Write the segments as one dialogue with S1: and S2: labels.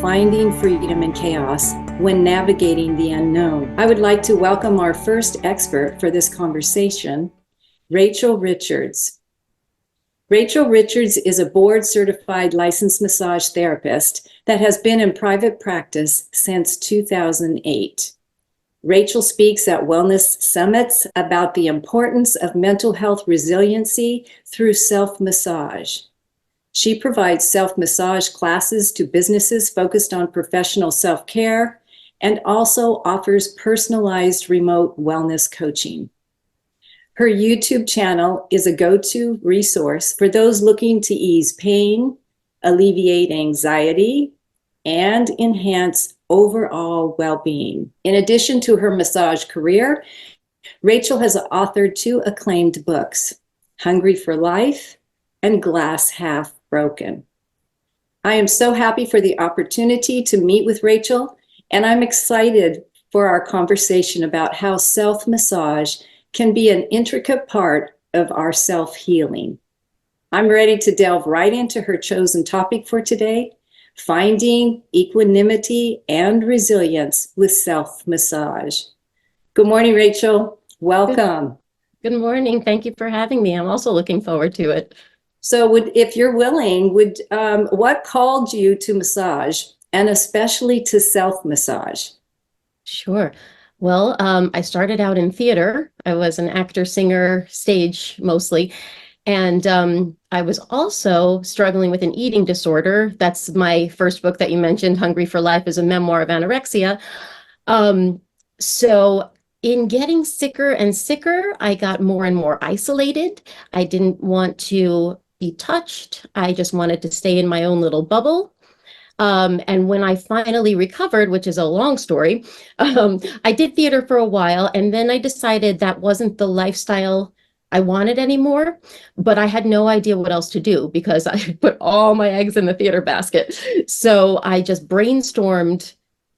S1: finding freedom in chaos when navigating the unknown. I would like to welcome our first expert for this conversation, Rachel Richards. Rachel Richards is a board-certified licensed massage therapist that has been in private practice since 2008. Rachel speaks at wellness summits about the importance of mental health resiliency through self-massage. She provides self-massage classes to businesses focused on professional self-care and also offers personalized remote wellness coaching. Her YouTube channel is a go-to resource for those looking to ease pain, alleviate anxiety, and enhance overall well-being. In addition to her massage career, Rachel has authored 2 acclaimed books, Hungry for Life and Glass Half Broken. I am so happy for the opportunity to meet with Rachel, and I'm excited for our conversation about how self-massage can be an intricate part of our self-healing. I'm ready to delve right into her chosen topic for today, finding equanimity and resilience with self-massage. Good morning, Rachel. Welcome.
S2: Good morning. Thank you for having me. I'm also looking forward to it.
S1: So if you're willing, what called you to massage and especially to self-massage?
S2: Sure. Well, I started out in theater. I was an actor, singer, stage mostly. And I was also struggling with an eating disorder. That's my first book that you mentioned, Hungry for Life, is a memoir of anorexia. So in getting sicker and sicker, I got more and more isolated. I didn't want to be touched. I just wanted to stay in my own little bubble. And when I finally recovered, which is a long story, I did theater for a while, and then I decided that wasn't the lifestyle I wanted anymore, but I had no idea what else to do because I put all my eggs in the theater basket. So I just brainstormed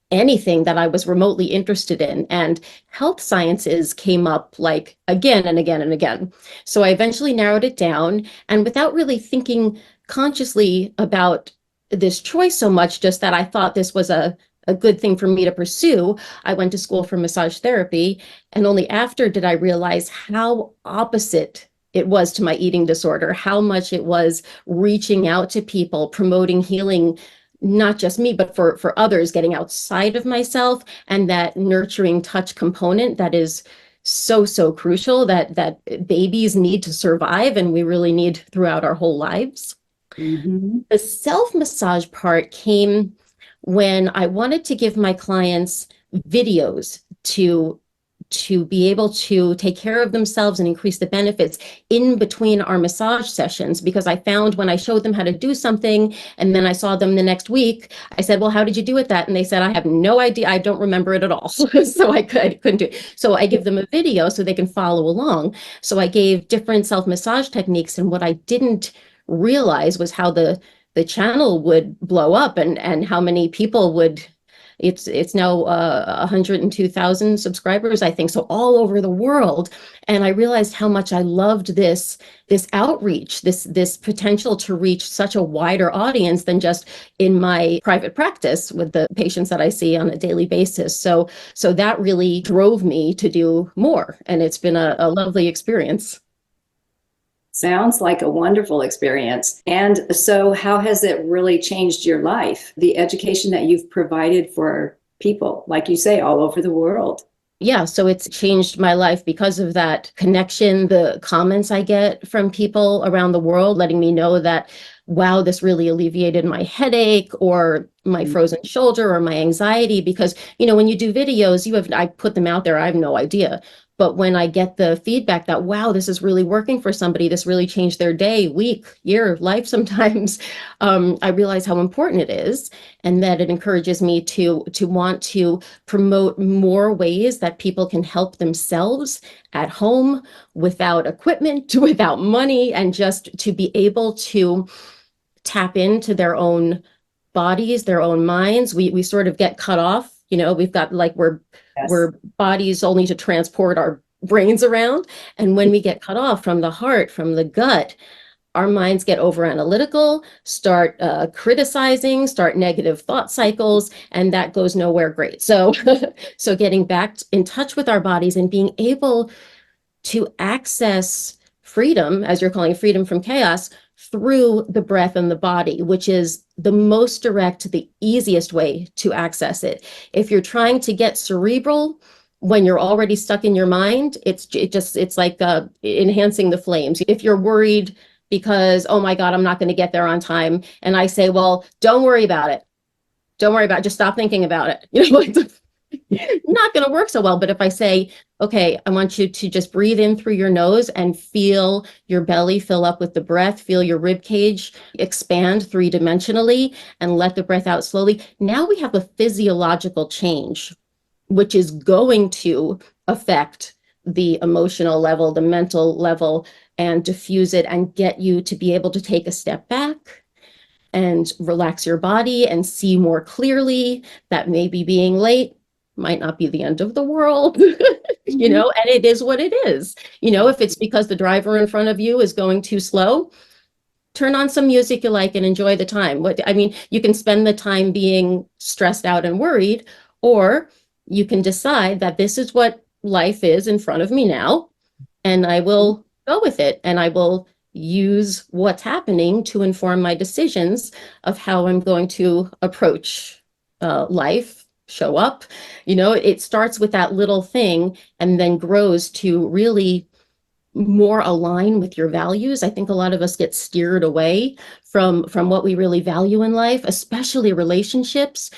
S2: anything that I was remotely interested in, and health sciences came up like again and again and again. So I eventually narrowed it down, and without really thinking consciously about this choice so much, just that I thought this was a good thing for me to pursue, I went to school for massage therapy, and only after did I realize how opposite it was to my eating disorder, how much it was reaching out to people, promoting healing, not just me, but for others, getting outside of myself, and that nurturing touch component that is so crucial that babies need to survive, and we really need throughout our whole lives.
S1: Mm-hmm.
S2: The self-massage part came when I wanted to give my clients videos to be able to take care of themselves and increase the benefits in between our massage sessions, because I found when I showed them how to do something and then I saw them the next week, I said, well, how did you do with that? And they said, I have no idea. I don't remember it at all. So I couldn't do it. So I give them a video so they can follow along. So I gave different self-massage techniques, and what I didn't realize was how the channel would blow up, and how many people would. It's now 102,000 subscribers, I think, so all over the world. And I realized how much I loved this outreach, this potential to reach such a wider audience than just in my private practice with the patients that I see on a daily basis. So that really drove me to do more, and it's been a lovely experience.
S1: Sounds like a wonderful experience. And so how has it really changed your life, the education that you've provided for people, like you say, all over the world?
S2: Yeah, so it's changed my life because of that connection, the comments I get from people around the world letting me know that, wow, this really alleviated my headache or my frozen shoulder or my anxiety. Because, when you do videos, I put them out there, I have no idea. But when I get the feedback that, wow, this is really working for somebody, this really changed their day, week, year, life sometimes, I realize how important it is, and that it encourages me to want to promote more ways that people can help themselves at home without equipment, without money, and just to be able to tap into their own bodies, their own minds. We sort of get cut off. We've got we're bodies only to transport our brains around. And when we get cut off from the heart, from the gut, our minds get over analytical, start criticizing, start negative thought cycles, and that goes nowhere great. So, so getting back in touch with our bodies and being able to access freedom, as you're calling freedom from chaos, through the breath and the body, which is the most direct, the easiest way to access it. If you're trying to get cerebral, when you're already stuck in your mind, it's like enhancing the flames. If you're worried because, oh my God, I'm not going to get there on time, and I say, well, don't worry about it. Don't worry about it. Just stop thinking about it. You know, not going to work so well. But if I say, okay, I want you to just breathe in through your nose and feel your belly fill up with the breath, feel your rib cage expand three-dimensionally, and let the breath out slowly. Now we have a physiological change, which is going to affect the emotional level, the mental level, and diffuse it and get you to be able to take a step back and relax your body and see more clearly that maybe being late might not be the end of the world, you know, and it is what it is. You know, if it's because the driver in front of you is going too slow, turn on some music you like and enjoy the time. I mean, you can spend the time being stressed out and worried, or you can decide that this is what life is in front of me now, and I will go with it, and I will use what's happening to inform my decisions of how I'm going to approach life, show up. You know, it starts with that little thing and then grows to really more align with your values. I think a lot of us get steered away from what we really value in life, especially relationships.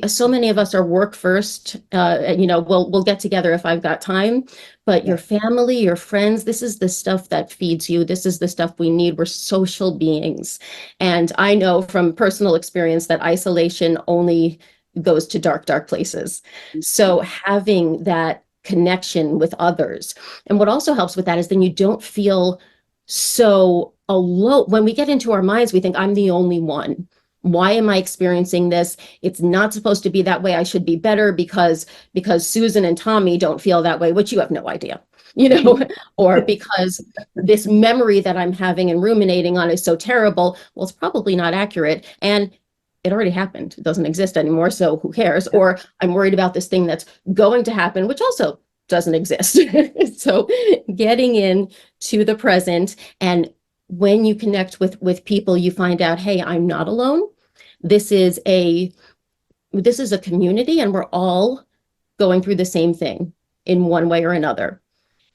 S2: So many of us are work first. You know, we'll get together if I've got time, but your family, your friends, this is the stuff that feeds you. This is the stuff we need. We're social beings. And I know from personal experience that isolation only goes to dark, dark places. So having that connection with others. And what also helps with that is then you don't feel so alone. When we get into our minds, we think, I'm the only one. Why am I experiencing this? It's not supposed to be that way. I should be better because Susan and Tommy don't feel that way, which you have no idea, you know, or because this memory that I'm having and ruminating on is so terrible. Well, it's probably not accurate. And it already happened. It doesn't exist anymore. So who cares? Or I'm worried about this thing that's going to happen, which also doesn't exist. So getting in to the present, and when you connect with people, you find out, hey, I'm not alone. This is a community, and we're all going through the same thing in one way or another.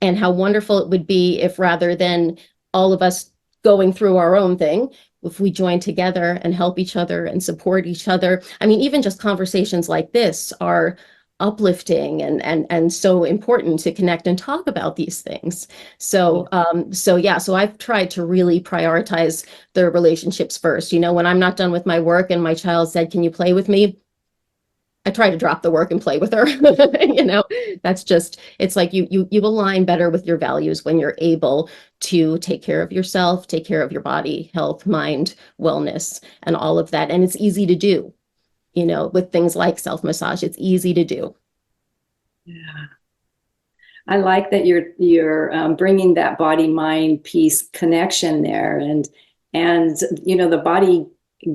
S2: And how wonderful it would be if, rather than all of us going through our own thing, if we join together and help each other and support each other. I mean, even just conversations like this are uplifting and so important to connect and talk about these things. So so I've tried to really prioritize the relationships first. You know, when I'm not done with my work and my child said, "Can you play with me?" I try to drop the work and play with her. You know, that's just, it's like you align better with your values when you're able to take care of yourself, take care of your body, health, mind, wellness, and all of that. And it's easy to do, you know, with things like self-massage. It's easy to do.
S1: Yeah. I like that you're bringing that body mind piece connection there, and you know, the body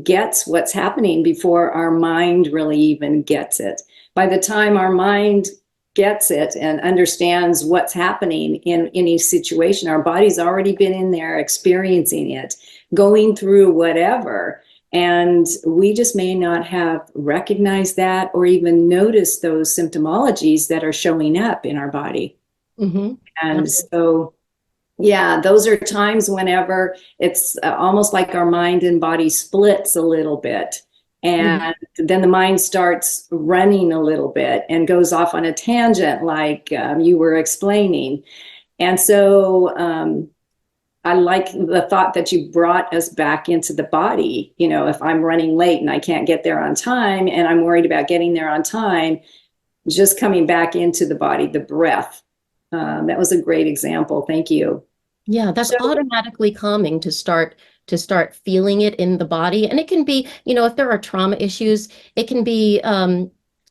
S1: gets what's happening before our mind really even gets it. By the time our mind gets it and understands what's happening in any situation, our body's already been in there experiencing it, going through whatever. And we just may not have recognized that or even noticed those symptomologies that are showing up in our body.
S2: Mm-hmm.
S1: And so, yeah, those are times whenever it's almost like our mind and body splits a little bit. And then the mind starts running a little bit and goes off on a tangent, like you were explaining. And so I like the thought that you brought us back into the body. You know, if I'm running late and I can't get there on time and I'm worried about getting there on time, just coming back into the body, the breath. That was a great example. Thank you.
S2: Yeah, that's
S1: So,
S2: automatically calming to start feeling it in the body. And it can be, you know, if there are trauma issues, it can be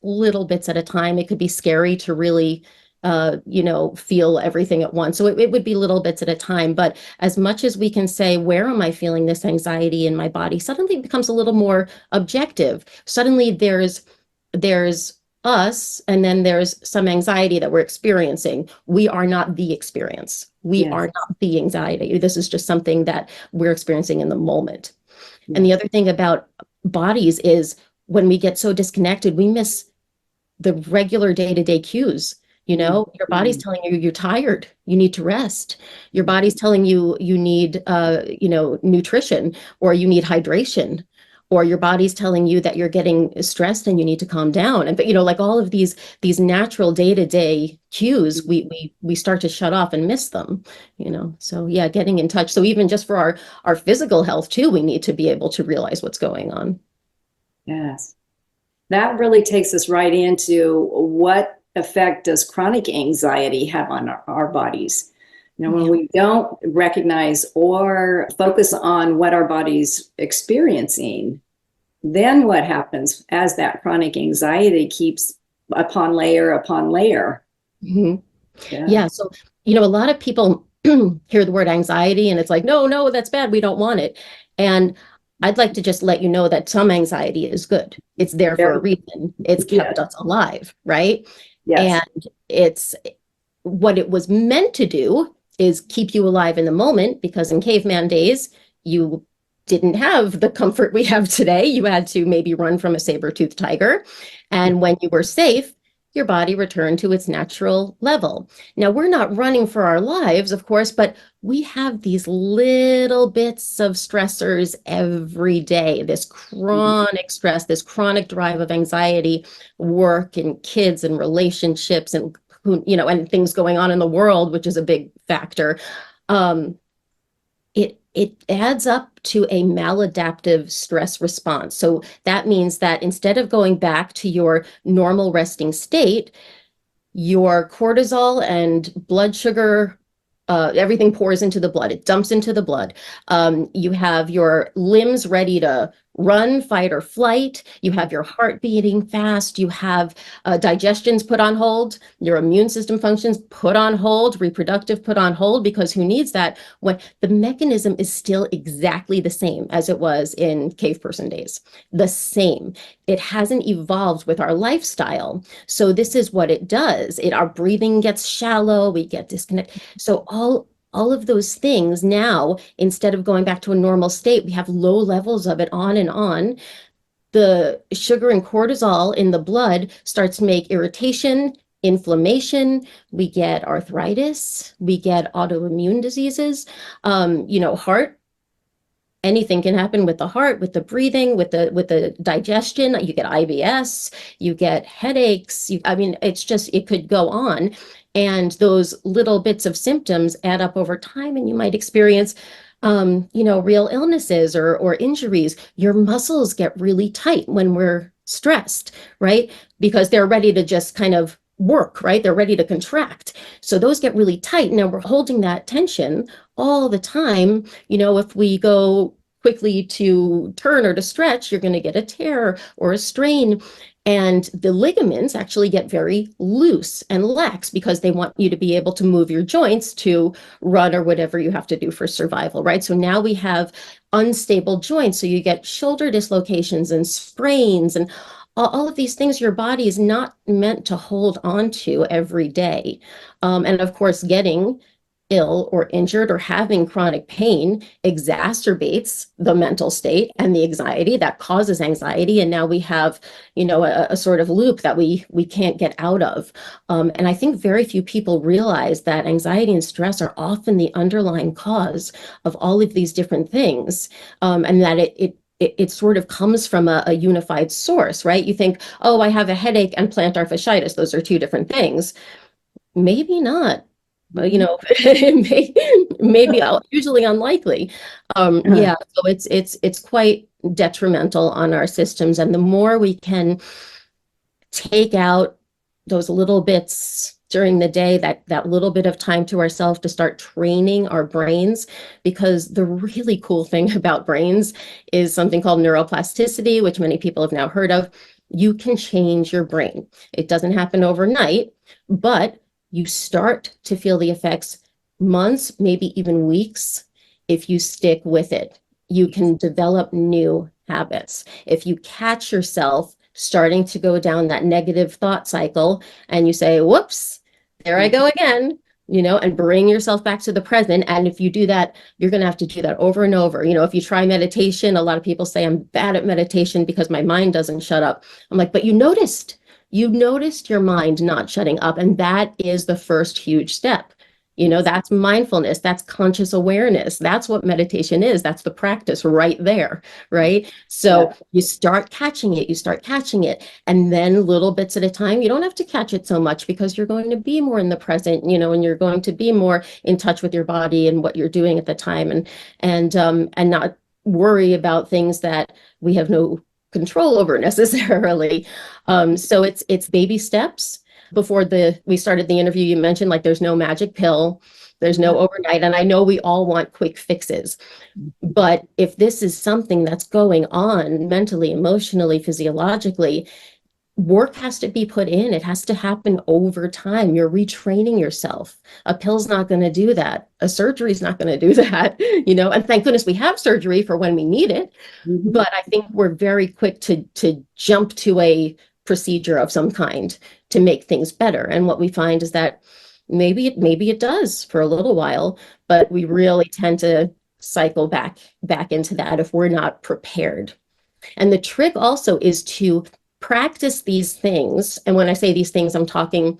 S2: little bits at a time. It could be scary to really feel everything at once. So it would be little bits at a time. But as much as we can say, where am I feeling this anxiety in my body, suddenly it becomes a little more objective. Suddenly there's us, and then there's some anxiety that we're experiencing. We are not the experience. We
S1: Yes.
S2: are not the anxiety. This is just something that we're experiencing in the moment. And
S1: Yes.
S2: the other thing about bodies is when we get so disconnected, we miss the regular day-to-day cues. Your body's
S1: Mhm.
S2: telling you you're tired, you need to rest. Your body's telling you you need nutrition, or you need hydration, or your body's telling you that you're getting stressed and you need to calm down. And but like all of these natural day-to-day cues, we start to shut off and miss them. So yeah, getting in touch. So even just for our physical health too, we need to be able to realize what's going on.
S1: Yes. That really takes us right into what effect does chronic anxiety have on our bodies? When
S2: Yeah.
S1: we don't recognize or focus on what our body's experiencing, then what happens as that chronic anxiety keeps upon layer upon layer?
S2: Mhm.
S1: Yeah.
S2: Yeah. So, a lot of people hear the word anxiety and it's like, no, no, that's bad. We don't want it. And I'd like to just let you know that some anxiety is good. It's there for a
S1: Very,
S2: reason. It's
S1: yes.
S2: kept us alive, right?
S1: Yes.
S2: And it's what it was meant to do is keep you alive in the moment, because in caveman days, you didn't have the comfort we have today. You had to maybe run from a saber-toothed tiger. And when you were safe, your body returned to its natural level. Now, we're not running for our lives, of course, but we have these little bits of stressors every day, this chronic stress, this chronic drive of anxiety, work and kids and relationships and and things going on in the world, which is a big factor. Um, it adds up to a maladaptive stress response. So that means that instead of going back to your normal resting state, your cortisol and blood sugar, everything pours into the blood. It dumps into the blood. You have your limbs ready to run, fight, or flight. You have your heart beating fast. You have digestions put on hold. Your immune system functions put on hold. Reproductive put on hold, because who needs that when the mechanism is still exactly the same as it was in cave person days? The same. It hasn't evolved with our lifestyle. So this is what it does. Our breathing gets shallow, we get disconnected. So all of those things now, instead of going back to a normal state, we have low levels of it on and on. The sugar and cortisol in the blood starts to make irritation, inflammation. We get arthritis, we get autoimmune diseases, heart. Anything can happen with the heart, with the breathing, with the digestion. You get IBS, you get headaches. It could go on. And those little bits of symptoms add up over time, and you might experience, real illnesses or injuries. Your muscles get really tight when we're stressed, right? Because they're ready to just kind of work, right? They're ready to contract. So those get really tight. Now we're holding that tension all the time. If we go quickly to turn or to stretch, you're going to get a tear or a strain. And the ligaments actually get very loose and lax, because they want you to be able to move your joints to run or whatever you have to do for survival, right? So now we have unstable joints. So you get shoulder dislocations and sprains and all of these things your body is not meant to hold on to every day. And of course, getting ill or injured or having chronic pain exacerbates the mental state and the anxiety that causes anxiety. And now we have, a sort of loop that we can't get out of. And I think very few people realize that anxiety and stress are often the underlying cause of all of these different things, and that it sort of comes from a unified source, right? You think, oh, I have a headache and plantar fasciitis. Those are two different things. Maybe not. Maybe usually unlikely. Yeah, so it's quite detrimental on our systems. And the more we can take out those little bits during the day, that little bit of time to ourselves to start training our brains, because the really cool thing about brains is something called neuroplasticity, which many people have now heard of. You can change your brain. It doesn't happen overnight, but you start to feel the effects months, maybe even weeks, if you stick with it. You can develop new habits. If you catch yourself starting to go down that negative thought cycle and you say, whoops, there I go again, and bring yourself back to the present. And if you do that, you're going to have to do that over and over. If you try meditation, a lot of people say I'm bad at meditation because my mind doesn't shut up. I'm like, but you noticed your mind not shutting up. And that is the first huge step. That's mindfulness, that's conscious awareness. That's what meditation is. That's the practice right there, right? So you start catching it, and then little bits at a time. You don't have to catch it so much because you're going to be more in the present, and you're going to be more in touch with your body and what you're doing at the time, and not worry about things that we have no control over necessarily. So it's baby steps. Before we started the interview, you mentioned like there's no magic pill, there's no overnight, and I know we all want quick fixes. But if this is something that's going on mentally, emotionally, physiologically, work has to be put in. It has to happen over time. You're retraining yourself. A pill's not going to do that. A surgery is not going to do that, and thank goodness we have surgery for when we need it. But I think we're very quick to jump to a procedure of some kind to make things better. And what we find is that maybe it does for a little while, but we really tend to cycle back into that if we're not prepared. And the trick also is to practice these things. And when I say these things, I'm talking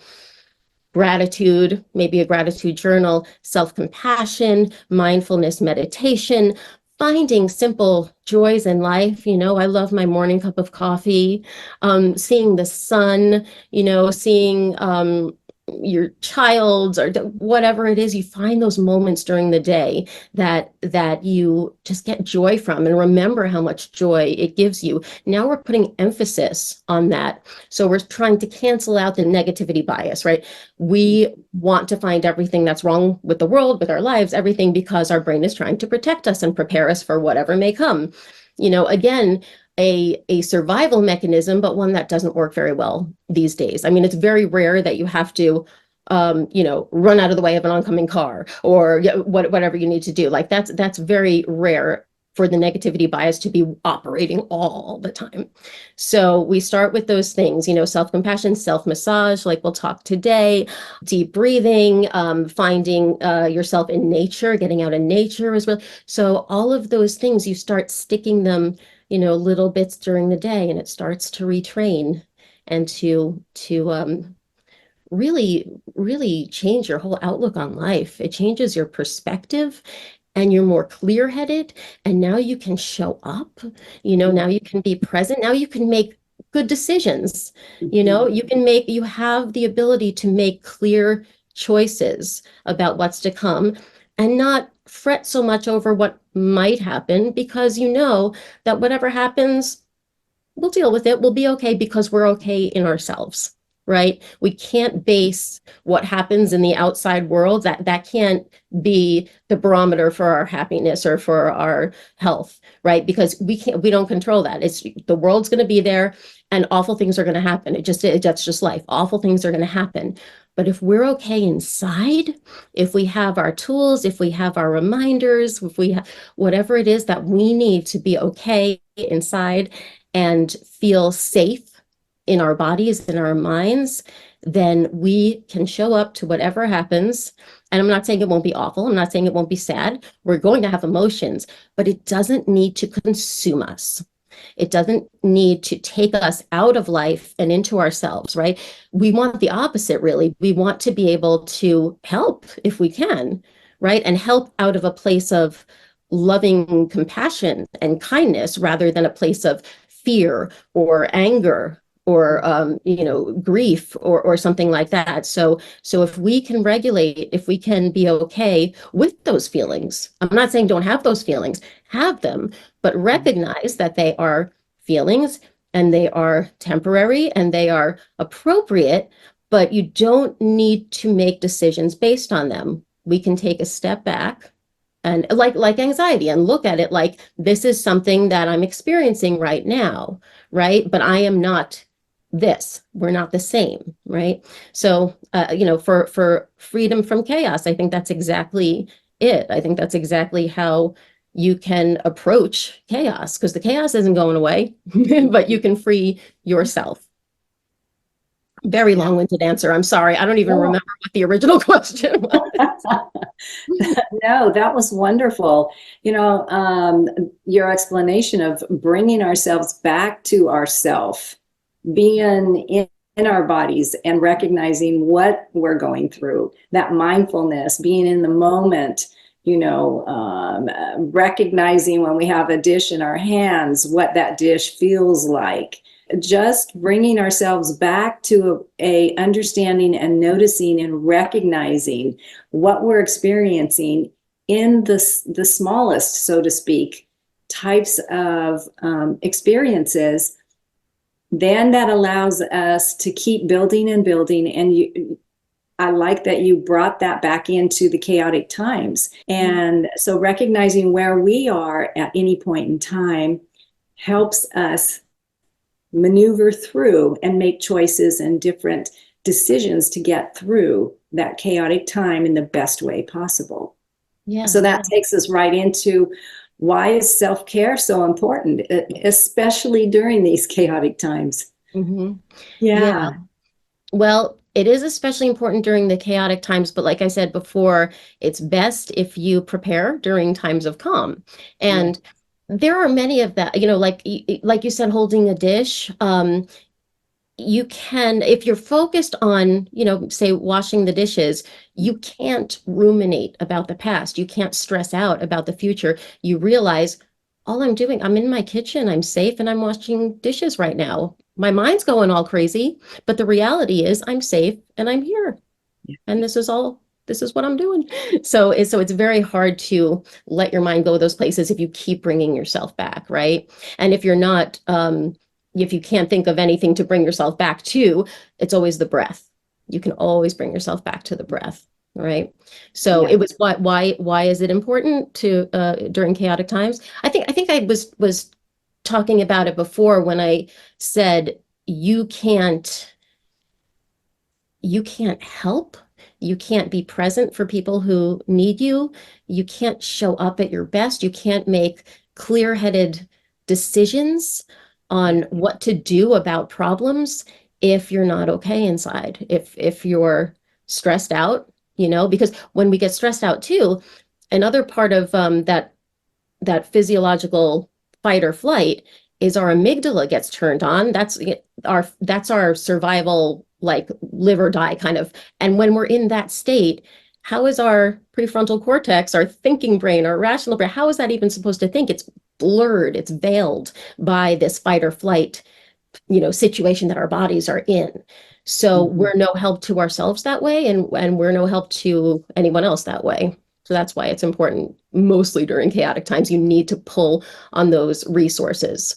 S2: gratitude, maybe a gratitude journal, self-compassion, mindfulness meditation, finding simple joys in life. I love my morning cup of coffee, seeing the sun, seeing your child or whatever it is. You find those moments during the day that you just get joy from, and remember how much joy it gives you. Now we're putting emphasis on that. So we're trying to cancel out the negativity bias, right? We want to find everything that's wrong with the world, with our lives, everything, because our brain is trying to protect us and prepare us for whatever may come. Again, a survival mechanism, but one that doesn't work very well these days. I mean, it's very rare that you have to, run out of the way of an oncoming car or whatever you need to do. Like that's very rare for the negativity bias to be operating all the time. So we start with those things, self-compassion, self-massage, like we'll talk today, deep breathing, finding yourself in nature, getting out in nature as well. So all of those things, you start sticking them little bits during the day, and it starts to retrain and to really, really change your whole outlook on life. It changes your perspective, and you're more clear-headed, and now you can show up, now you can be present, now you can make good decisions, you have the ability to make clear choices about what's to come and not fret so much over what might happen, because that whatever happens, we'll deal with it. We'll be okay because we're okay in ourselves, right? We can't base what happens in the outside world. That can't be the barometer for our happiness or for our health, right? Because we don't control that. The world's going to be there and awful things are going to happen. That's just life. Awful things are going to happen. But if we're okay inside, if we have our tools, if we have our reminders, if we have whatever it is that we need to be okay inside and feel safe in our bodies, in our minds, then we can show up to whatever happens. And I'm not saying it won't be awful. I'm not saying it won't be sad. We're going to have emotions, but it doesn't need to consume us. It doesn't need to take us out of life and into ourselves, right? We want the opposite, really. We want to be able to help if we can, right? And help out of a place of loving compassion and kindness rather than a place of fear or anger or grief or something like that. So if we can regulate, if we can be okay with those feelings, I'm not saying don't have those feelings, have them, but recognize that they are feelings and they are temporary and they are appropriate, but you don't need to make decisions based on them. We can take a step back and like anxiety and look at it like this is something that I'm experiencing right now, right? But I am not this. We're not the same, right? So, for freedom from chaos, I think that's exactly it. I think that's exactly how you can approach chaos, because the chaos isn't going away, but you can free yourself. Very
S1: Yeah.
S2: long-winded answer. I'm sorry. I don't even
S1: Oh,
S2: remember what the original question was.
S1: no, that was wonderful. Your explanation of bringing ourselves back to ourself, being in our bodies and recognizing what we're going through, that mindfulness, being in the moment, recognizing when we have a dish in our hands, what that dish feels like. Just bringing ourselves back to a understanding and noticing and recognizing what we're experiencing in the smallest, so to speak, types of experiences, then that allows us to keep building and building. And I like that you brought that back into the chaotic times. And so recognizing where we are at any point in time helps us maneuver through and make choices and different decisions to get through that chaotic time in the best way possible.
S2: Yeah.
S1: So that takes us right into why is self-care so important, especially during these chaotic times?
S2: Hmm. Yeah.
S1: Yeah.
S2: Well, it is especially important during the chaotic times, but like I said before, it's best if you prepare during times of calm.
S1: Yeah.
S2: And there are many of that, like you said, holding a dish. You can, if you're focused on, say washing the dishes, you can't ruminate about the past. You can't stress out about the future. You realize all I'm doing, I'm in my kitchen, I'm safe, and I'm washing dishes right now. My mind's going all crazy, but the reality is I'm safe and I'm here. And this is what I'm doing. So it's very hard to let your mind go those places if you keep bringing yourself back, right? And if you're not, if you can't think of anything to bring yourself back to, it's always the breath. You can always bring yourself back to the breath, right? So
S1: Yeah.
S2: it was why is it important to during chaotic times? I think I was talking about it before when I said you can't you can't help. You can't be present for people who need you. You can't show up at your best. You can't make clear-headed decisions on
S1: Yeah.
S2: what to do about problems if you're not okay inside. If you're stressed out, because when we get stressed out too, another part of that physiological fight or flight is our amygdala gets turned on. That's our survival, like live or die kind of. And when we're in that state, how is our prefrontal cortex, our thinking brain, our rational brain, how is that even supposed to think? It's blurred, it's veiled by this fight or flight, situation that our bodies are in. So
S1: Mhm.
S2: we're no help to ourselves that way, and we're no help to anyone else that way. So that's why it's important, mostly during chaotic times, you need to pull on those resources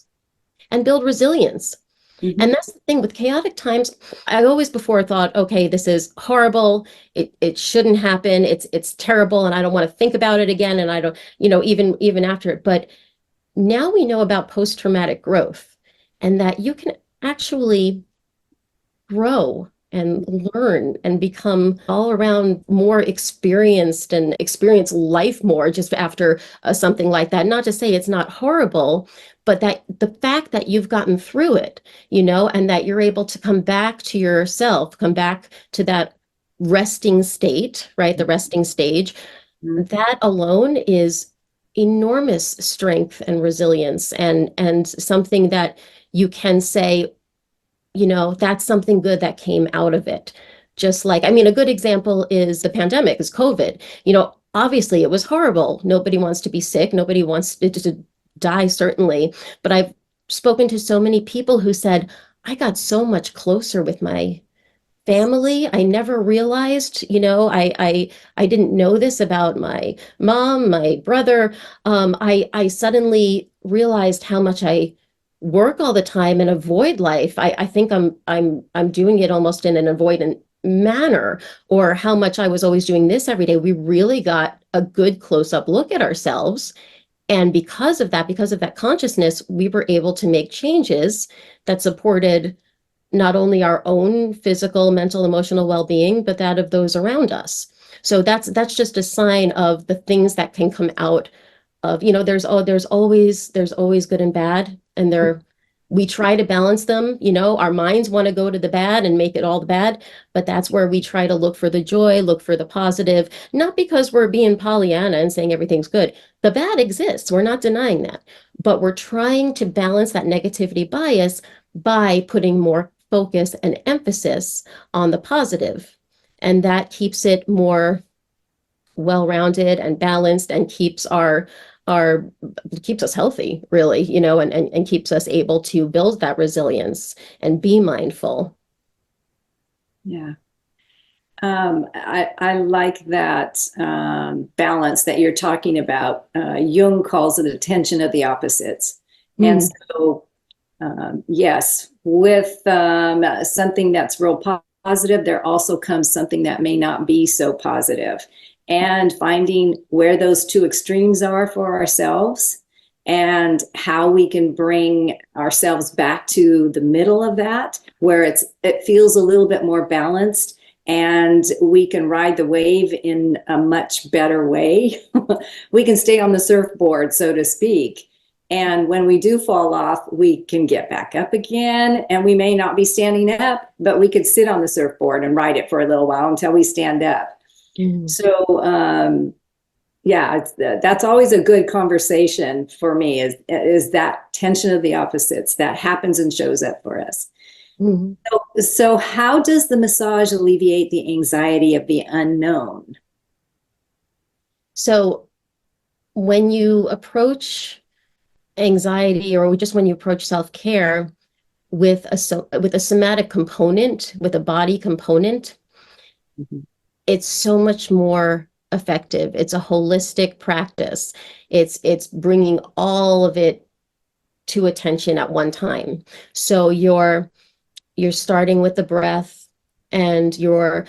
S2: and build resilience. And
S1: Mhm.
S2: that's the thing with chaotic times. I always before thought, okay, this is horrible. It shouldn't happen. It's terrible, and I don't want to think about it again. And I don't, even after it. But now we know about post-traumatic growth, and that you can actually grow and learn and become all around more experienced and experience life more just after something like that. Not to say it's not horrible, but that the fact that you've gotten through it, and that you're able to come back to yourself, come back to that resting state, right? The resting stage,
S1: Mhm.
S2: that alone is enormous strength and resilience, and something that you can say, that's something good that came out of it. Just like, I mean, a good example is the pandemic, is COVID. Obviously it was horrible. Nobody wants to be sick. Nobody wants to die, certainly. But I've spoken to so many people who said, I got so much closer with my family. I never realized, I didn't know this about my mom, my brother. I suddenly realized how much I work all the time and avoid life. I think I'm doing it almost in an avoidant manner, or how much I was always doing this every day. We really got a good close-up look at ourselves. And because of that consciousness, we were able to make changes that supported not only our own physical, mental, emotional well-being, but that of those around us. So that's just a sign of the things that can come out of, there's always good and bad, and we try to balance them. Our minds want to go to the bad and make it all the bad, but that's where we try to look for the joy, look for the positive, not because we're being Pollyanna and saying everything's good. The bad exists, we're not denying that, but we're trying to balance that negativity bias by putting more focus and emphasis on the positive, and that keeps it more well-rounded and balanced, and our keeps us healthy, really, and keeps us able to build that resilience and be mindful.
S1: Yeah. I like that balance that you're talking about. Jung calls it a tension of the opposites. And so, yes, with something that's real positive, there also comes something that may not be so positive. And finding where those two extremes are for ourselves and how we can bring ourselves back to the middle of that, where it feels a little bit more balanced and we can ride the wave in a much better way. We can stay on the surfboard, so to speak. And when we do fall off, we can get back up again, and we may not be standing up, but we could sit on the surfboard and ride it for a little while until we stand up. So, yeah, that's always a good conversation for me, is that tension of the opposites that happens and shows up for us. So how does the massage alleviate the anxiety of the unknown?
S2: So when you approach anxiety, or just when you approach self-care with a somatic component, with a body component, it's so much more effective. It's a holistic practice. It's bringing all of it to attention at one time. So you're starting with the breath, and you're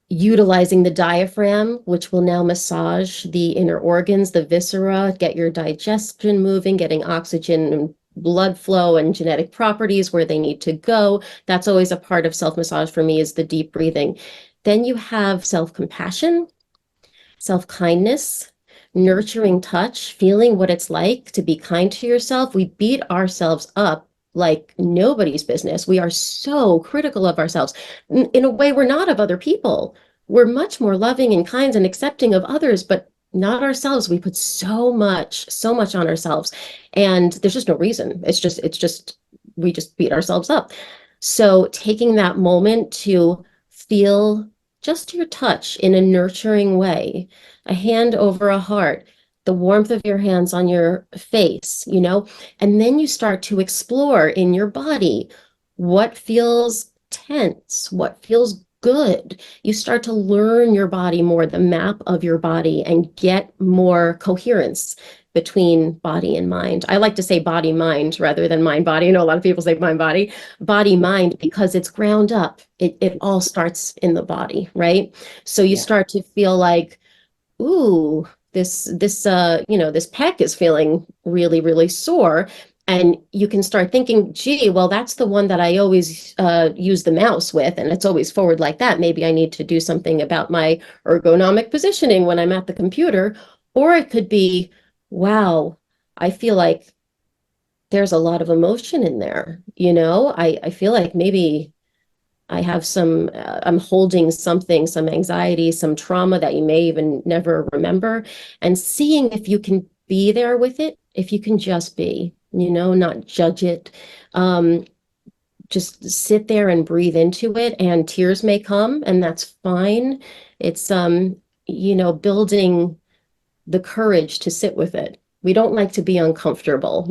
S2: utilizing the diaphragm, which will now massage the inner organs, the viscera, get your digestion moving, getting oxygen and blood flow and genetic properties where they need to go. That's always a part of self-massage for me, is the deep breathing. Then you have self-compassion, self-kindness, nurturing touch, feeling what it's like to be kind to yourself. We beat ourselves up like nobody's business. We are so critical of ourselves. In a way, we're not of other people. We're much more loving and kind and accepting of others, but not ourselves. We put so much on ourselves, and there's just no reason. We just beat ourselves up. So taking that moment to feel just your touch in a nurturing way, a hand over a heart, the warmth of your hands on your face, and then you start to explore in your body what feels tense, what feels good. You start to learn your body more, the map of your body, and get more coherence between body and mind. I like to say body mind rather than mind body. I know a lot of people say mind body mind, because it's ground up. It all starts in the body, right? So you start to feel like, ooh, this pec is feeling really, really sore. And you can start thinking, gee, well, that's the one that I always use the mouse with, and it's always forward like that. Maybe I need to do something about my ergonomic positioning when I'm at the computer. Or it could be, wow, I feel like there's a lot of emotion in there. I feel like maybe I have I'm holding something, some anxiety, some trauma that you may even never remember, and seeing if you can be there with it, if you can just be, not judge it. Just sit there and breathe into it, and tears may come, and that's fine. It's, building the courage to sit with it. We don't like to be uncomfortable,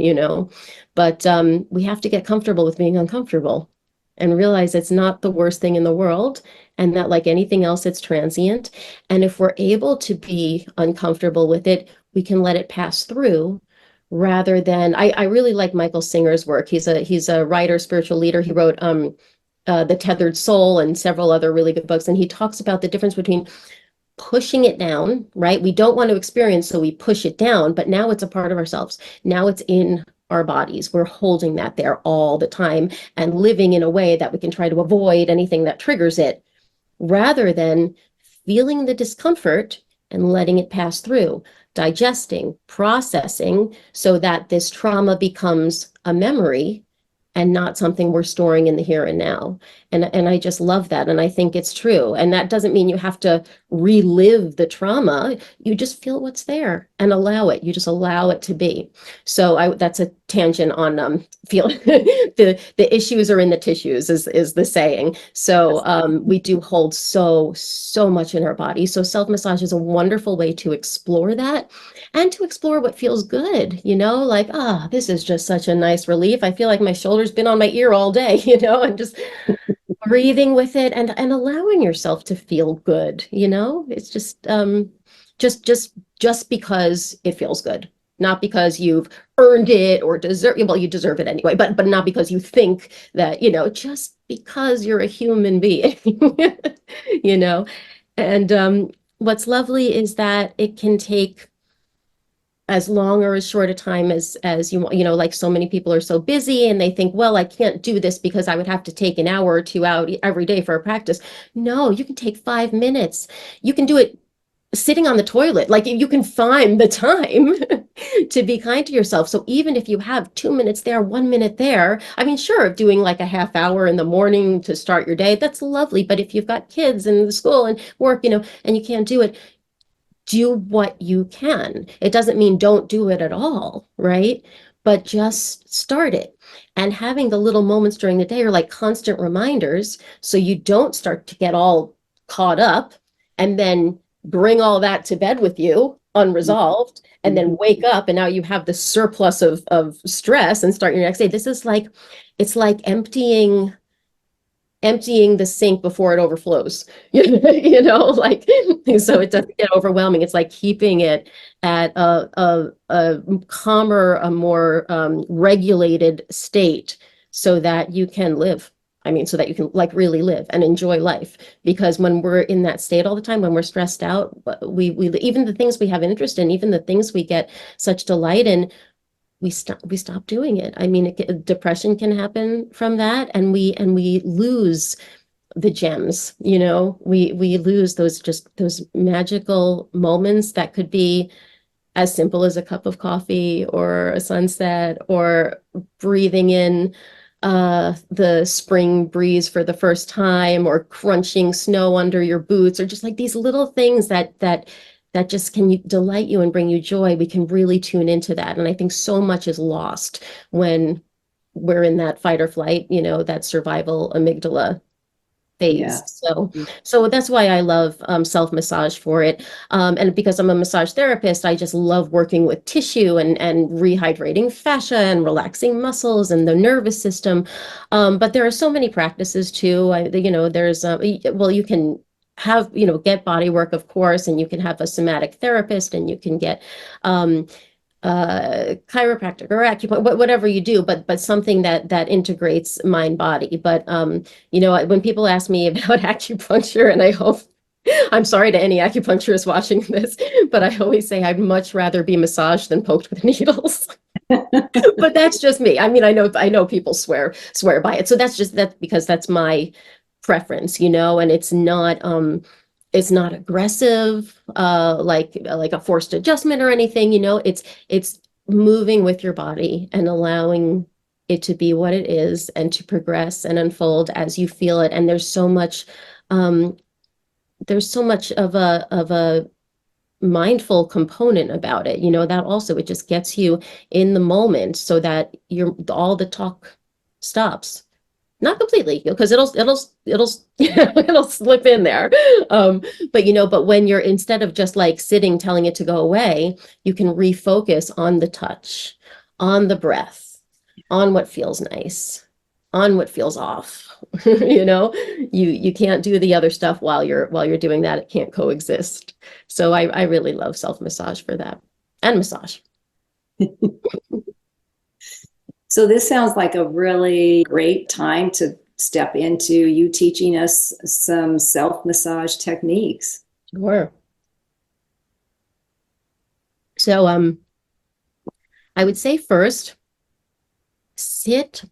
S2: but we have to get comfortable with being uncomfortable and realize it's not the worst thing in the world, and that, like anything else, it's transient. And if we're able to be uncomfortable with it, we can let it pass through, rather than, I really like Michael Singer's work. He's a writer, spiritual leader. He wrote The Tethered Soul and several other really good books. And he talks about the difference between pushing it down, right? We don't want to experience, so we push it down, but now it's a part of ourselves. Now it's in our bodies. We're holding that there all the time and living in a way that we can try to avoid anything that triggers it, rather than feeling the discomfort and letting it pass through, digesting, processing, so that this trauma becomes a memory and not something we're storing in the here and now. And I just love that. And I think it's true. And that doesn't mean you have to relive the trauma. You just feel what's there and allow it. You just allow it to be. So that's a tangent on feel the issues are in the tissues is the saying. So we do hold so much in our body. So self-massage is a wonderful way to explore that and to explore what feels good, like, this is just such a nice relief. I feel like my shoulder's been on my ear all day, and just breathing with it and allowing yourself to feel good, It's just because it feels good, not because you've earned it or well, you deserve it anyway, but not because you think that, just because you're a human being, And what's lovely is that it can take as long or as short a time as you want, like so many people are so busy and they think, well, I can't do this because I would have to take an hour or two out every day for a practice. No, you can take 5 minutes. You can do it sitting on the toilet. Like, you can find the time to be kind to yourself. So even if you have 2 minutes there, 1 minute there, I mean, sure, doing like a half hour in the morning to start your day, that's lovely. But if you've got kids and school and work, and you can't do it, do what you can. It doesn't mean don't do it at all, right? But just start it. And having the little moments during the day are like constant reminders, so you don't start to get all caught up and then bring all that to bed with you unresolved, and then wake up and now you have the surplus of stress and start your next day. This is like, it's like emptying the sink before it overflows, like, so it doesn't get overwhelming. It's like keeping it at a calmer, a more regulated state, so that you can live. I mean, so that you can like really live and enjoy life. Because when we're in that state all the time, when we're stressed out, we even the things we have interest in, even the things we get such delight in, we stop doing it. I mean, depression can happen from that, and we lose the gems. We lose those magical moments that could be as simple as a cup of coffee or a sunset or breathing in the spring breeze for the first time, or crunching snow under your boots, or just like these little things that just can delight you and bring you joy. We can really tune into that. And I think so much is lost when we're in that fight or flight, that survival amygdala phase.
S1: Yeah.
S2: So that's why I love self-massage for it. And because I'm a massage therapist, I just love working with tissue and rehydrating fascia and relaxing muscles and the nervous system. But there are so many practices too. There's well, you can have, get body work, of course, and you can have a somatic therapist, and you can get chiropractic or acupuncture, whatever you do, but something that integrates mind body. But when people ask me about acupuncture, and I hope, I'm sorry to any acupuncturist watching this, but I always say I'd much rather be massaged than poked with needles. But that's just me. I mean, I know people swear by it. So that's because that's my preference, and it's not aggressive, like a forced adjustment or anything, it's moving with your body and allowing it to be what it is and to progress and unfold as you feel it. And there's so much of a mindful component about it, that also, it just gets you in the moment so that all the talk stops. Not completely, because it'll it'll slip in there. But when you're, instead of just like sitting telling it to go away, you can refocus on the touch, on the breath, on what feels nice, on what feels off. You can't do the other stuff while you're doing that. It can't coexist. So I really love self-massage for that, and massage.
S1: So this sounds like a really great time to step into you teaching us some self-massage techniques.
S2: Sure. So I would say first, sit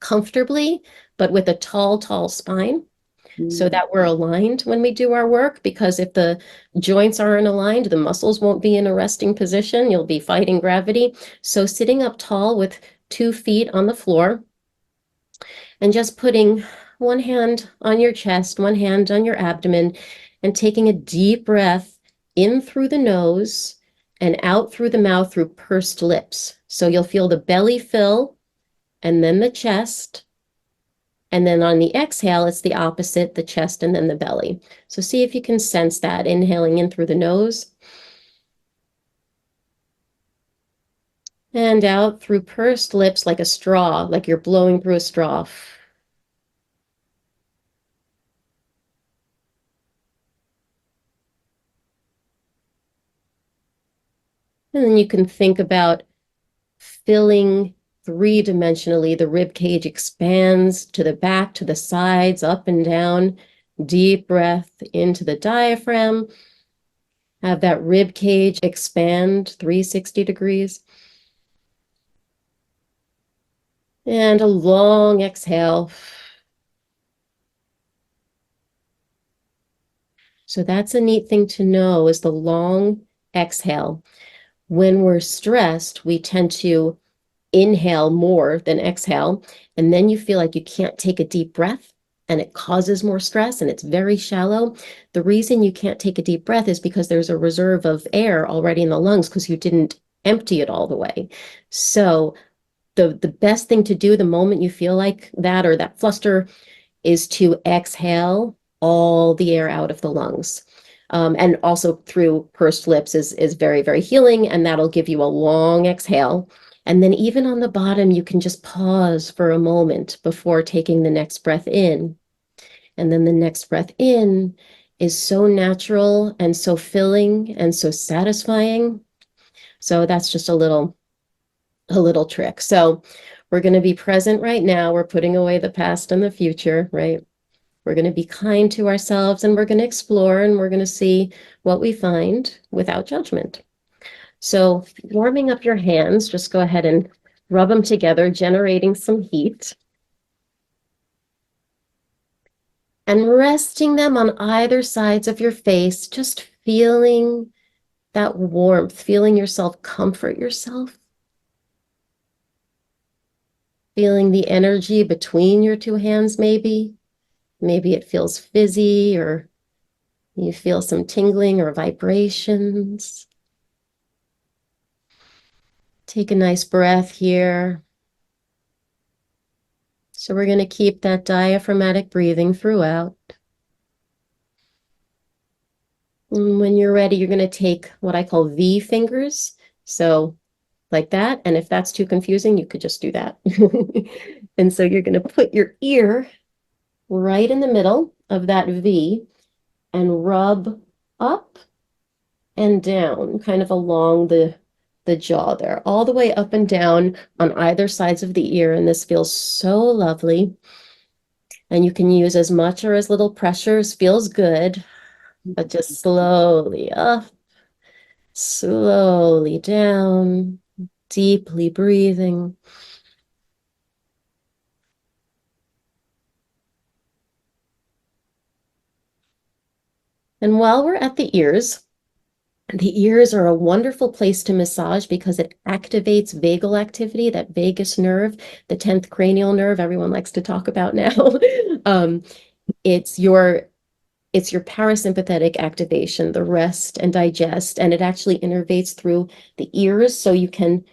S2: comfortably, but with a tall, tall spine, so that we're aligned when we do our work, because if the joints aren't aligned, the muscles won't be in a resting position. You'll be fighting gravity. So sitting up tall with 2 feet on the floor and just putting one hand on your chest, one hand on your abdomen, and taking a deep breath in through the nose and out through the mouth through pursed lips. So you'll feel the belly fill and then the chest. And then on the exhale, it's the opposite, the chest and then the belly. So see if you can sense that, inhaling in through the nose and out through pursed lips like a straw, like you're blowing through a straw. And then you can think about filling three-dimensionally. The rib cage expands to the back, to the sides, up and down. Deep breath into the diaphragm. Have that rib cage expand 360 degrees. And a long exhale. So that's a neat thing to know, is the long exhale. When we're stressed, we tend to inhale more than exhale, and then you feel like you can't take a deep breath, and it causes more stress, and it's very shallow. The reason you can't take a deep breath is because there's a reserve of air already in the lungs because you didn't empty it all the way. So the best thing to do the moment you feel like that or that fluster is to exhale all the air out of the lungs. And also through pursed lips is very, very healing, and that'll give you a long exhale. And then even on the bottom, you can just pause for a moment before taking the next breath in. And then the next breath in is so natural and so filling and so satisfying. So that's just a little trick. So we're going to be present right now. We're putting away the past and the future, right? We're going to be kind to ourselves, and we're going to explore, and we're going to see what we find without judgment. So warming up your hands, just go ahead and rub them together, generating some heat. And resting them on either sides of your face, just feeling that warmth, feeling yourself comfort yourself. Feeling the energy between your two hands, maybe. Maybe it feels fizzy, or you feel some tingling or vibrations. Take a nice breath here. So we're going to keep that diaphragmatic breathing throughout. And when you're ready, you're going to take what I call V fingers. So like that. And if that's too confusing, you could just do that. And so you're going to put your ear right in the middle of that V and rub up and down, kind of along the jaw there, all the way up and down on either sides of the ear. And this feels so lovely. And you can use as much or as little pressure as feels good, but just slowly up, slowly down, deeply breathing. And while we're at the ears are a wonderful place to massage because it activates vagal activity, that vagus nerve, the 10th cranial nerve everyone likes to talk about now. It's your parasympathetic activation, the rest and digest, and it actually innervates through the ears, so you can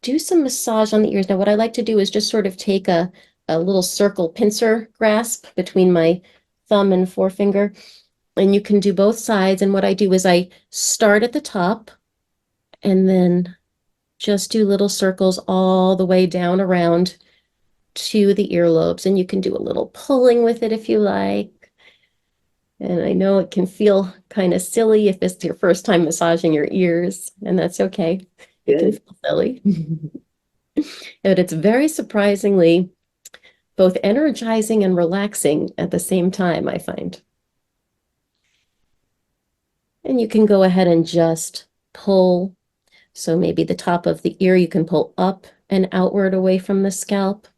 S2: do some massage on the ears. Now, what I like to do is just sort of take a little circle pincer grasp between my thumb and forefinger, and you can do both sides. And what I do is I start at the top and then just do little circles all the way down around to the earlobes. And you can do a little pulling with it if you like. And I know it can feel kind of silly if it's your first time massaging your ears, and that's okay. It can feel silly. But it's very surprisingly both energizing and relaxing at the same time, I find. And you can go ahead and just pull. So maybe the top of the ear, you can pull up and outward away from the scalp.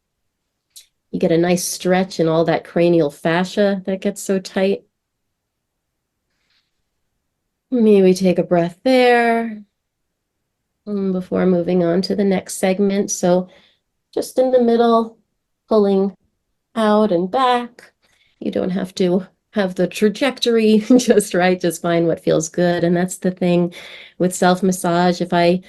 S2: You get a nice stretch in all that cranial fascia that gets so tight. Maybe take a breath there before moving on to the next segment. So just in the middle, pulling out and back. You don't have to have the trajectory just right, just find what feels good. And that's the thing with self-massage. If I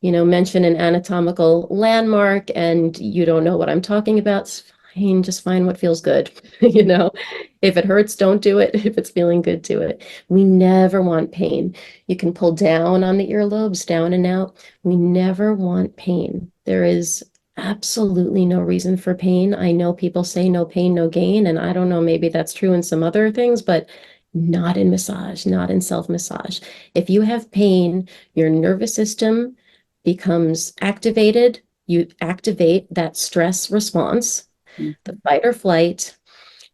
S2: mention an anatomical landmark and you don't know what I'm talking about, it's fine. Just find what feels good. If it hurts, don't do it. If it's feeling good, do it. We never want pain. You can pull down on the earlobes, down and out. We never want pain. There is absolutely no reason for pain. I know people say no pain, no gain, and I don't know, maybe that's true in some other things, but not in massage, not in self-massage. If you have pain, your nervous system becomes activated. You activate that stress response, the fight or flight.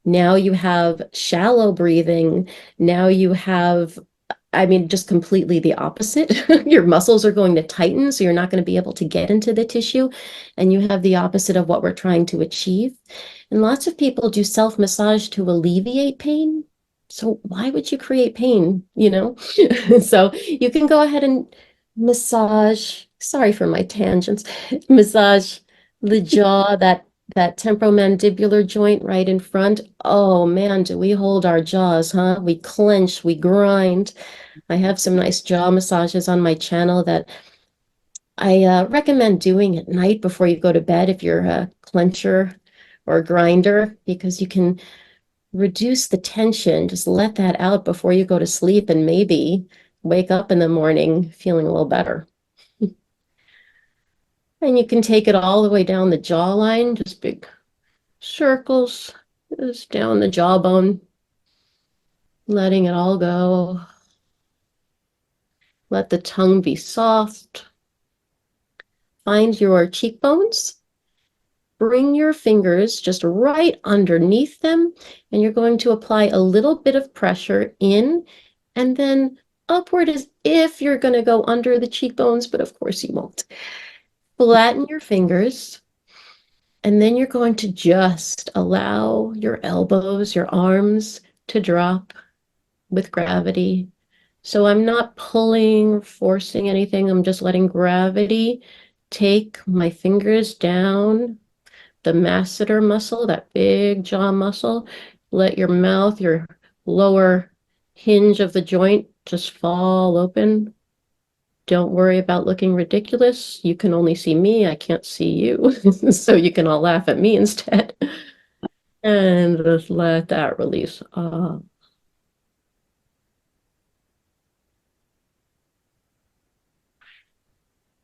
S2: Now you have shallow breathing. Now you have, just completely the opposite. Your muscles are going to tighten, so you're not going to be able to get into the tissue. And you have the opposite of what we're trying to achieve. And lots of people do self-massage to alleviate pain. So why would you create pain, So you can go ahead and massage, sorry for my tangents, massage the jaw, that temporomandibular joint right in front. Oh man, do we hold our jaws, huh? We clench, we grind. I have some nice jaw massages on my channel that I recommend doing at night before you go to bed if you're a clencher or a grinder, because you can reduce the tension. Just let that out before you go to sleep and maybe wake up in the morning feeling a little better. And you can take it all the way down the jawline, just big circles, just down the jawbone, letting it all go. Let the tongue be soft. Find your cheekbones. Bring your fingers just right underneath them, and you're going to apply a little bit of pressure in and then upward as if you're going to go under the cheekbones, but of course you won't. Flatten your fingers, and then you're going to just allow your elbows, your arms to drop with gravity. So I'm not pulling, forcing anything. I'm just letting gravity take my fingers down the masseter muscle, that big jaw muscle. Let your mouth, your lower hinge of the joint just fall open. Don't worry about looking ridiculous. You can only see me. I can't see you. So you can all laugh at me instead. And just let that release.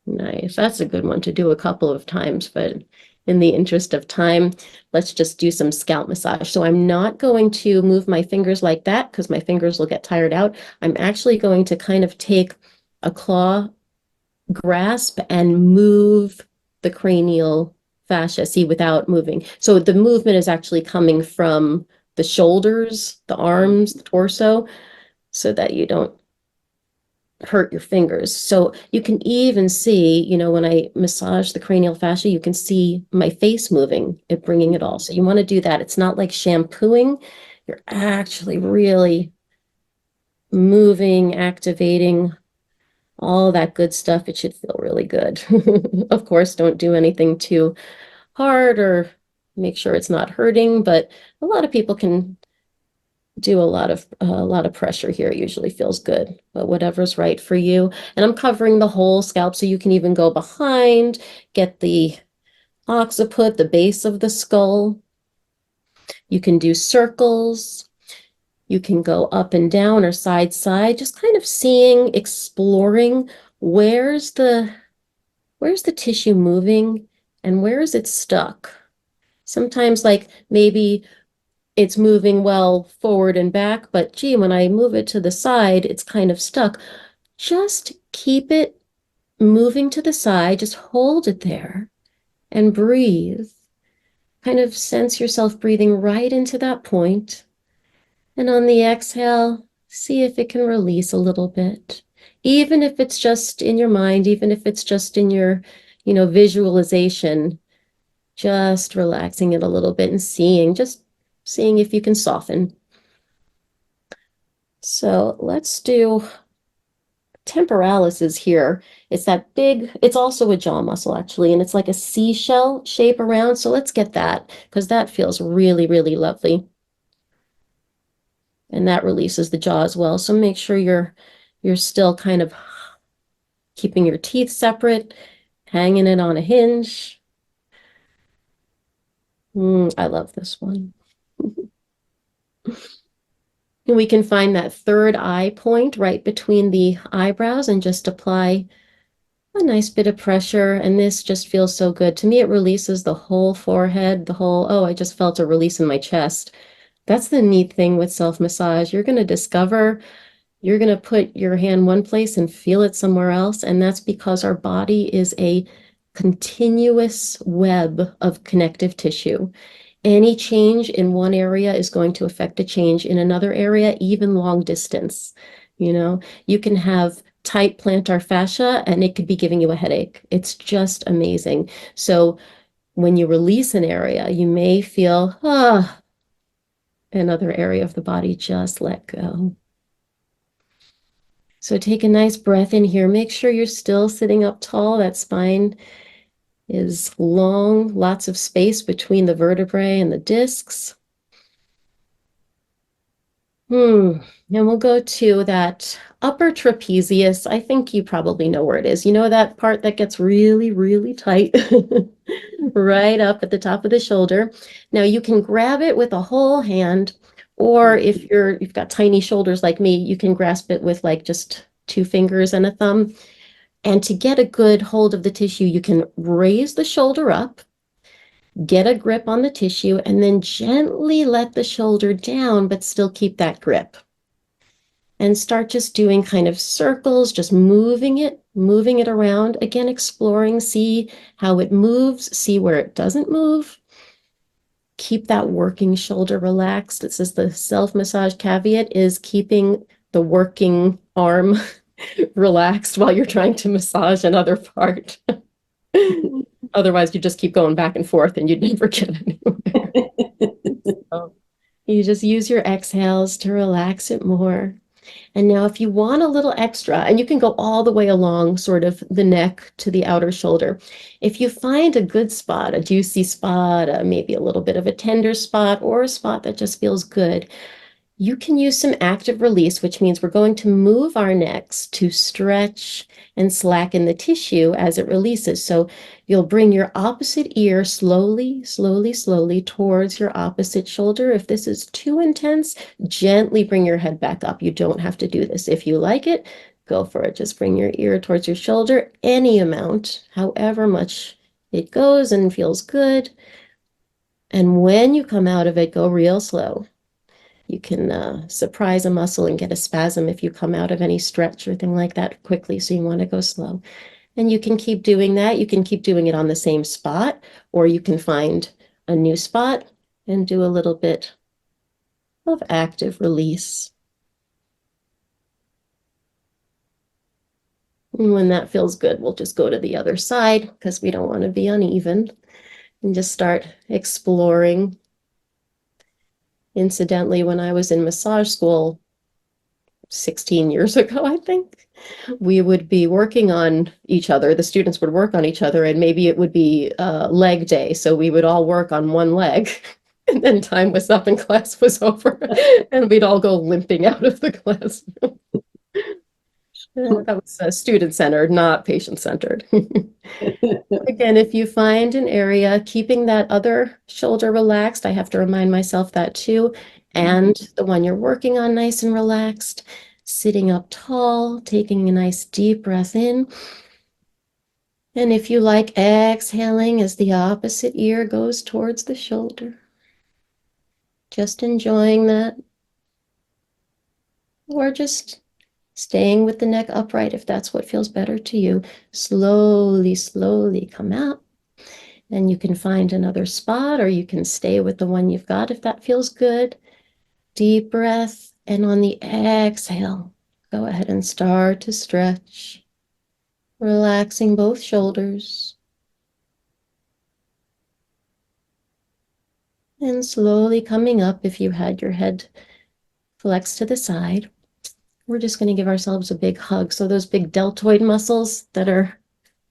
S2: Nice. That's a good one to do a couple of times, but in the interest of time, let's just do some scalp massage. So I'm not going to move my fingers like that because my fingers will get tired out. I'm actually going to kind of take a claw grasp and move the cranial fascia, see, without moving. So the movement is actually coming from the shoulders, the arms, the torso, so that you don't hurt your fingers. So you can even see, when I massage the cranial fascia, you can see my face moving, it bringing it all. So you want to do that. It's not like shampooing. You're actually really moving, activating all that good stuff. It should feel really good. Of course, don't do anything too hard or make sure it's not hurting, but a lot of people can do a lot of pressure here. It usually feels good, but whatever's right for you. And I'm covering the whole scalp, so you can even go behind, get the occiput, the base of the skull. You can do circles. You can go up and down or side side, just kind of seeing, exploring where's the tissue moving and where is it stuck. Sometimes like maybe it's moving well forward and back, but gee, when I move it to the side, it's kind of stuck. Just keep it moving to the side, just hold it there and breathe. Kind of sense yourself breathing right into that point. And on the exhale, see if it can release a little bit. Even if it's just in your mind, even if it's just in your, visualization, just relaxing it a little bit and just seeing if you can soften. So let's do temporalis is here. It's that big, it's also a jaw muscle actually, and it's like a seashell shape around. So let's get that because that feels really, really lovely. And that releases the jaw as well. So make sure you're still kind of keeping your teeth separate, hanging it on a hinge. I love this one. And we can find that third eye point right between the eyebrows and just apply a nice bit of pressure. And this just feels so good. To me, it releases the whole forehead, oh, I just felt a release in my chest. That's the neat thing with self-massage. You're going to discover, you're going to put your hand one place and feel it somewhere else. And that's because our body is a continuous web of connective tissue. Any change in one area is going to affect a change in another area, even long distance. You can have tight plantar fascia and it could be giving you a headache. It's just amazing. So when you release an area, you may feel, another area of the body just let go. So take a nice breath in here. Make sure you're still sitting up tall. That spine is long, lots of space between the vertebrae and the discs. And we'll go to that upper trapezius. I think you probably know where it is. You know that part that gets really, really tight right up at the top of the shoulder. Now you can grab it with a whole hand, or if you've got tiny shoulders like me, you can grasp it with like just 2 fingers and a thumb. And to get a good hold of the tissue, you can raise the shoulder up, get a grip on the tissue, and then gently let the shoulder down, but still keep that grip. And start just doing kind of circles, just moving it around. Again, exploring, see how it moves, see where it doesn't move. Keep that working shoulder relaxed. It says the self-massage caveat is keeping the working arm relaxed while you're trying to massage another part. Otherwise, you just keep going back and forth and you'd never get anywhere. So you just use your exhales to relax it more. And now if you want a little extra, and you can go all the way along sort of the neck to the outer shoulder. If you find a good spot, a juicy spot, maybe a little bit of a tender spot, or a spot that just feels good, you can use some active release, which means we're going to move our necks to stretch and slacken the tissue as it releases. So you'll bring your opposite ear slowly, slowly, slowly towards your opposite shoulder. If this is too intense, gently bring your head back up. You don't have to do this. If you like it, go for it. Just bring your ear towards your shoulder, any amount, however much it goes and feels good. And when you come out of it, go real slow. You can surprise a muscle and get a spasm if you come out of any stretch or thing like that quickly. So you want to go slow. And you can keep doing that. You can keep doing it on the same spot, or you can find a new spot and do a little bit of active release. And when that feels good, we'll just go to the other side because we don't want to be uneven and just start exploring. Incidentally, when I was in massage school 16 years ago, I think, we would be working on each other. The students would work on each other, and maybe it would be leg day. So we would all work on one leg, and then time was up and class was over, and we'd all go limping out of the classroom. That was student-centered, not patient-centered. Again, if you find an area, keeping that other shoulder relaxed, I have to remind myself that too, and the one you're working on nice and relaxed, sitting up tall, taking a nice deep breath in. And if you like, exhaling as the opposite ear goes towards the shoulder. Just enjoying that. Or just staying with the neck upright if that's what feels better to you. Slowly, slowly come out. And you can find another spot, or you can stay with the one you've got if that feels good. Deep breath. And on the exhale, go ahead and start to stretch, relaxing both shoulders. And slowly coming up if you had your head flexed to the side. We're just going to give ourselves a big hug. So those big deltoid muscles that are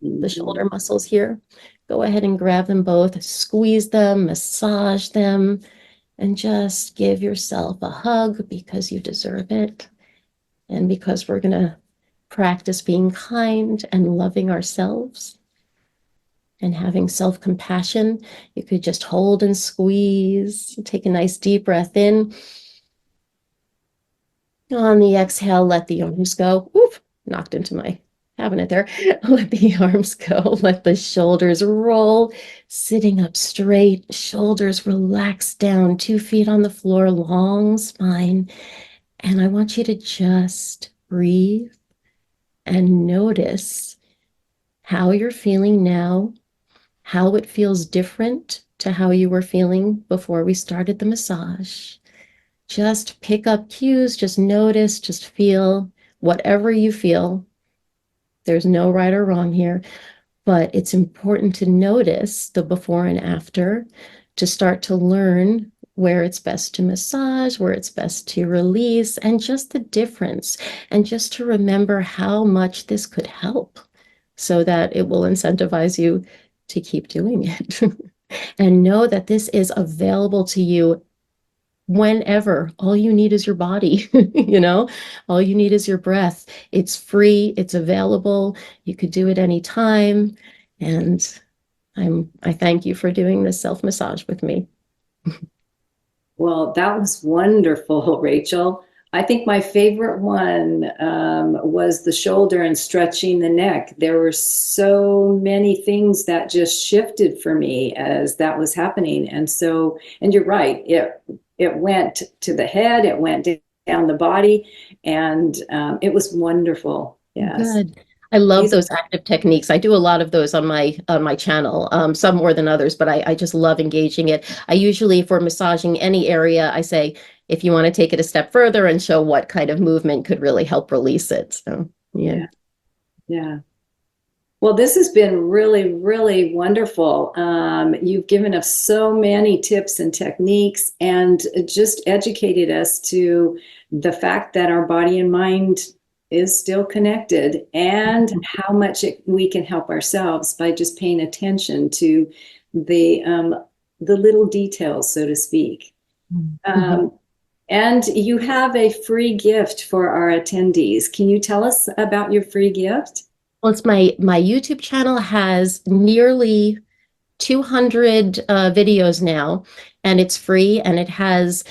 S2: the
S1: Mhm.
S2: shoulder muscles here, go ahead and grab them both, squeeze them, massage them, and just give yourself a hug because you deserve it. And because we're going to practice being kind and loving ourselves and having self-compassion, you could just hold and squeeze. Take a nice deep breath in. On the exhale, let the arms go. Oof, knocked into my cabinet there. Let the arms go. Let the shoulders roll. Sitting up straight, shoulders relax down, 2 feet on the floor, long spine. And I want you to just breathe and notice how you're feeling now, how it feels different to how you were feeling before we started the massage. Just pick up cues, just notice, just feel whatever you feel. There's no right or wrong here, but it's important to notice the before and after to start to learn where it's best to massage, where it's best to release, and just the difference. And just to remember how much this could help so that it will incentivize you to keep doing it. And know that this is available to you whenever. All you need is your body, all you need is your breath. It's free, it's available. You could do it anytime. And I thank you for doing this self-massage with me.
S1: Well, that was wonderful, Rachel. I think my favorite one was the shoulder and stretching the neck. There were so many things that just shifted for me as that was happening. And so, and you're right, it went to the head, it went down the body, and it was wonderful. Yes.
S2: Good. I love
S1: These
S2: those active techniques. I do a lot of those on my channel, some more than others, but I just love engaging it. I usually, for massaging any area, I say, if you want to take it a step further and show what kind of movement could really help release it. So, yeah.
S1: yeah, yeah. Well, this has been really, really wonderful. You've given us so many tips and techniques and just educated us to the fact that our body and mind is still connected and how much we can help ourselves by just paying attention to the um, the little details, so to speak.
S2: Mhm.
S1: Um, and you have a free gift for our attendees. Can you tell us about your free gift?
S2: Well, it's my YouTube channel has nearly 200 videos now, and it's free, and it has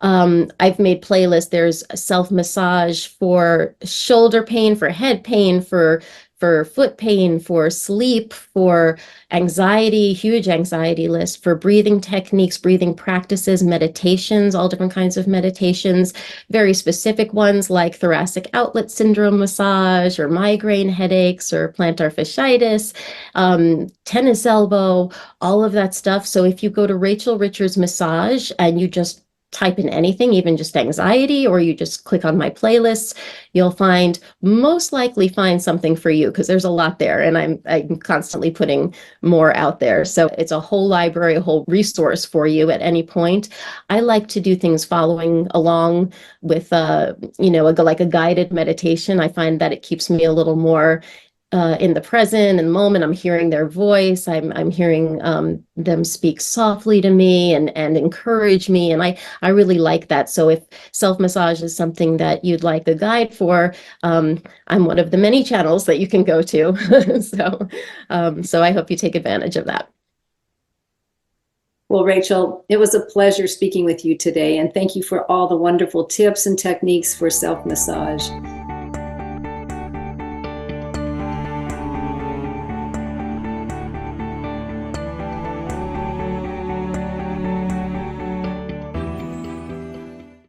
S2: I've made playlists. There's a self massage for shoulder pain, for head pain, for foot pain, for sleep, for anxiety, huge anxiety list, for breathing techniques, breathing practices, meditations, all different kinds of meditations, very specific ones like thoracic outlet syndrome massage or migraine headaches or plantar fasciitis, tennis elbow, all of that stuff. So if you go to Rachel Richards Massage and you just type in anything, even just anxiety, or you just click on my playlists, you'll most likely find something for you because there's a lot there, and I'm constantly putting more out there. So it's a whole library, a whole resource for you at any point. I like to do things following along with like a guided meditation. I find that it keeps me a little more in the present and moment. I'm hearing their voice. I'm hearing them speak softly to me and encourage me, and I really like that. So if self massage is something that you'd like a guide for, I'm one of the many channels that you can go to. So I hope you take advantage of that.
S1: Well, Rachel, it was a pleasure speaking with you today, and thank you for all the wonderful tips and techniques for self massage.